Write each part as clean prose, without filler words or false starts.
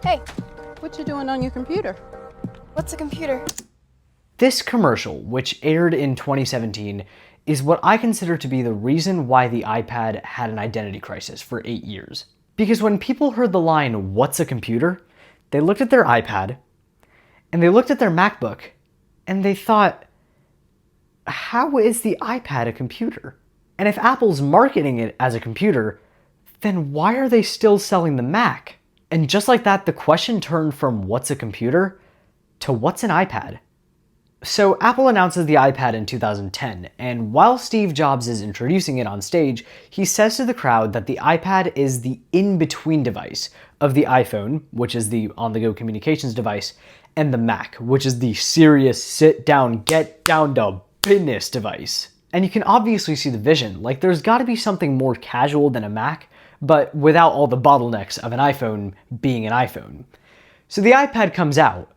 Hey, what you doing on your computer? What's a computer? This commercial, which aired in 2017, is what I consider to be the reason why the iPad had an identity crisis for 8 years. Because when people heard the line, "What's a computer?" they looked at their iPad, and they looked at their MacBook, and they thought, how is the iPad a computer? And if Apple's marketing it as a computer, then why are they still selling the Mac? And just like that, the question turned from what's a computer to what's an iPad? So Apple announces the iPad in 2010, and while Steve Jobs is introducing it on stage, he says to the crowd that the iPad is the in-between device of the iPhone, which is the on-the-go communications device, and the Mac, which is the serious sit-down, get-down-to business device. And you can obviously see the vision, like there's gotta be something more casual than a Mac, but without all the bottlenecks of an iPhone being an iPhone. So the iPad comes out,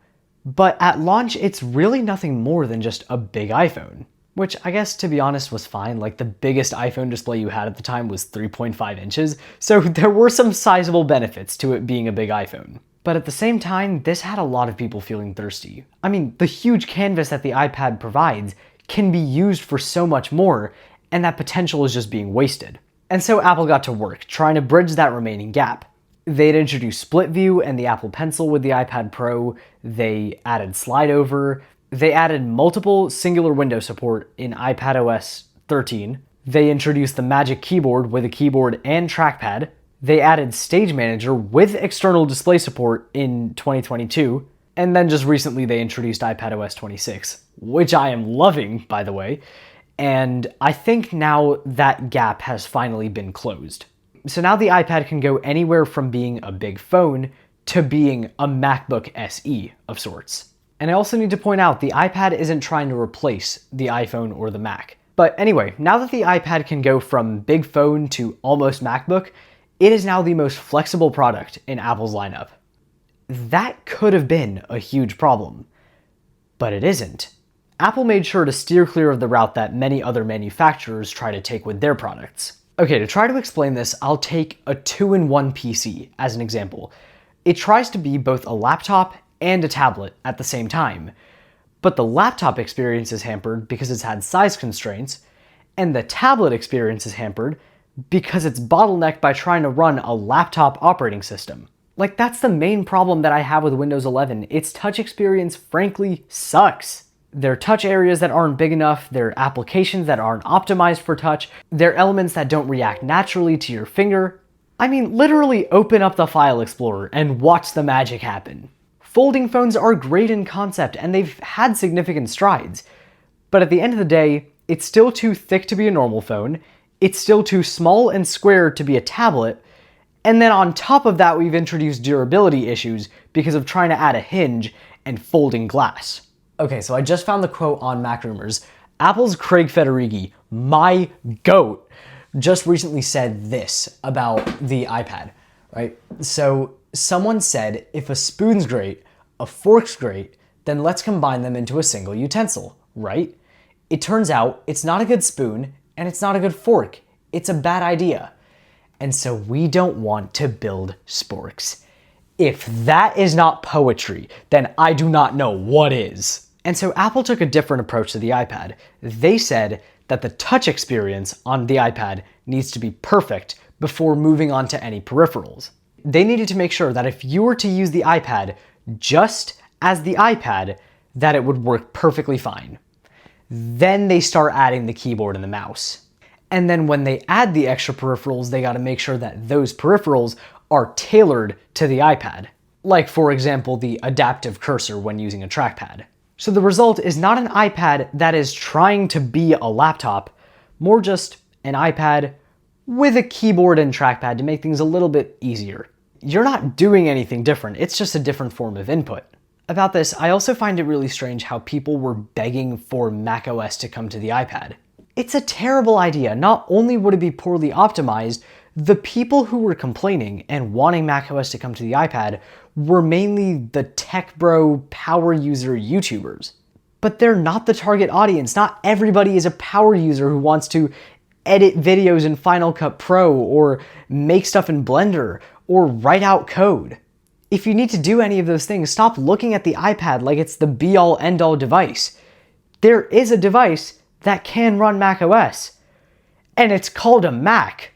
but at launch, it's really nothing more than just a big iPhone. Which I guess, to be honest, was fine. Like, the biggest iPhone display you had at the time was 3.5 inches, so there were some sizable benefits to it being a big iPhone. But at the same time, this had a lot of people feeling thirsty. I mean, the huge canvas that the iPad provides can be used for so much more, and that potential is just being wasted. And so Apple got to work, trying to bridge that remaining gap. They'd introduced Split View and the Apple Pencil with the iPad Pro, they added Slide Over, they added multiple singular window support in iPadOS 13, they introduced the Magic Keyboard with a keyboard and trackpad, they added Stage Manager with external display support in 2022, and then just recently they introduced iPadOS 26, which I am loving, by the way, and I think now that gap has finally been closed. So now the iPad can go anywhere from being a big phone to being a MacBook SE of sorts. And I also need to point out, the iPad isn't trying to replace the iPhone or the Mac. But anyway, now that the iPad can go from big phone to almost MacBook, it is now the most flexible product in Apple's lineup. That could have been a huge problem, but it isn't. Apple made sure to steer clear of the route that many other manufacturers try to take with their products. Okay, to try to explain this, I'll take a 2-in-1 PC as an example. It tries to be both a laptop and a tablet at the same time, but the laptop experience is hampered because it's had size constraints, and the tablet experience is hampered because it's bottlenecked by trying to run a laptop operating system. Like, that's the main problem that I have with Windows 11. Its touch experience frankly sucks. There are touch areas that aren't big enough, there are applications that aren't optimized for touch, there are elements that don't react naturally to your finger. I mean, literally open up the File Explorer and watch the magic happen. Folding phones are great in concept and they've had significant strides, but at the end of the day, it's still too thick to be a normal phone, it's still too small and square to be a tablet, and then on top of that we've introduced durability issues because of trying to add a hinge and folding glass. Okay, so I just found the quote on Mac Rumors. Apple's Craig Federighi, my GOAT, just recently said this about the iPad, right? So someone said, if a spoon's great, a fork's great, then let's combine them into a single utensil, right? It turns out it's not a good spoon and it's not a good fork. It's a bad idea. And so we don't want to build sporks. If that is not poetry, then I do not know what is. And so Apple took a different approach to the iPad. They said that the touch experience on the iPad needs to be perfect before moving on to any peripherals. They needed to make sure that if you were to use the iPad just as the iPad, that it would work perfectly fine. Then they start adding the keyboard and the mouse. And then when they add the extra peripherals, they gotta make sure that those peripherals are tailored to the iPad. Like, for example, the adaptive cursor when using a trackpad. So the result is not an iPad that is trying to be a laptop, more just an iPad with a keyboard and trackpad to make things a little bit easier. You're not doing anything different, it's just a different form of input. About this, I also find it really strange how people were begging for macOS to come to the iPad. It's a terrible idea. Not only would it be poorly optimized, the people who were complaining and wanting macOS to come to the iPad were mainly the tech bro power user YouTubers. But they're not the target audience. Not everybody is a power user who wants to edit videos in Final Cut Pro or make stuff in Blender or write out code. If you need to do any of those things, stop looking at the iPad like it's the be-all end-all device. There is a device that can run macOS, and it's called a Mac.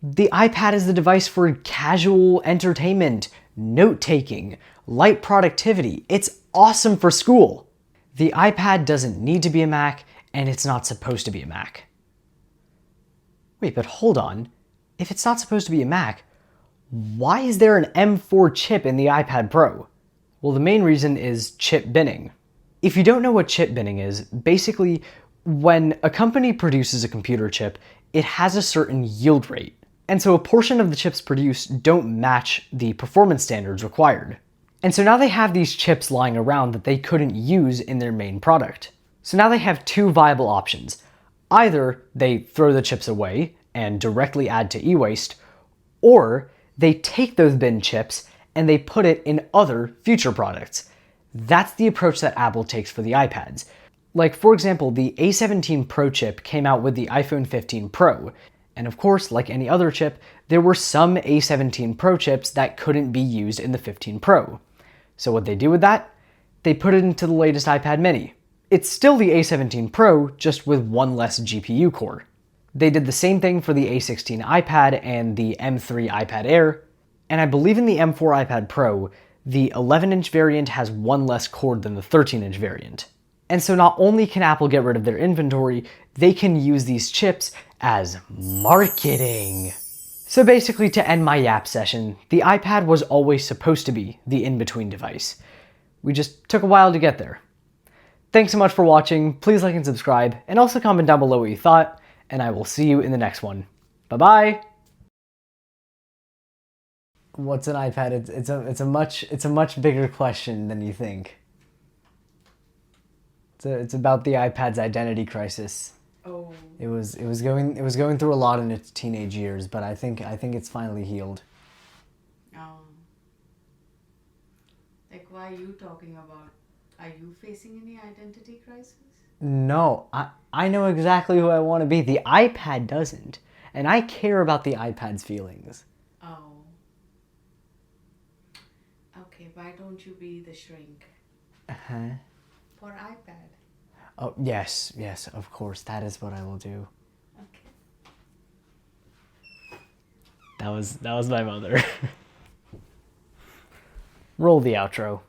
The iPad is the device for casual entertainment, note-taking, light productivity. It's awesome for school. The iPad doesn't need to be a Mac, and it's not supposed to be a Mac. Wait, but hold on. If it's not supposed to be a Mac, why is there an M4 chip in the iPad Pro? Well, the main reason is chip binning. If you don't know what chip binning is, basically, when a company produces a computer chip, it has a certain yield rate. And so a portion of the chips produced don't match the performance standards required. And so now they have these chips lying around that they couldn't use in their main product. So now they have two viable options. Either they throw the chips away and directly add to e-waste, or they take those bin chips and they put it in other future products. That's the approach that Apple takes for the iPads. Like, for example, the A17 Pro chip came out with the iPhone 15 Pro. And of course, like any other chip, there were some A17 Pro chips that couldn't be used in the 15 Pro. So what they do with that? They put it into the latest iPad mini. It's still the A17 Pro, just with one less GPU core. They did the same thing for the A16 iPad and the M3 iPad Air, and I believe in the M4 iPad Pro, the 11-inch variant has one less cord than the 13-inch variant. And so not only can Apple get rid of their inventory, they can use these chips as marketing. So basically, to end my yap session, the iPad was always supposed to be the in-between device. We just took a while to get there. Thanks so much for watching, please like and subscribe, and also comment down below what you thought, and I will see you in the next one. Bye-bye! What's an iPad? It's a much bigger question than you think. It's about the iPad's identity crisis. Oh. It was going through a lot in its teenage years, but I think it's finally healed. Oh. Like, why are you talking about? Are you facing any identity crisis? No, I know exactly who I want to be. The iPad doesn't, and I care about the iPad's feelings. Oh. Okay, why don't you be the shrink? Uh-huh. For iPad. Oh, yes, of course. That is what I will do. Okay. That was my mother. Roll the outro.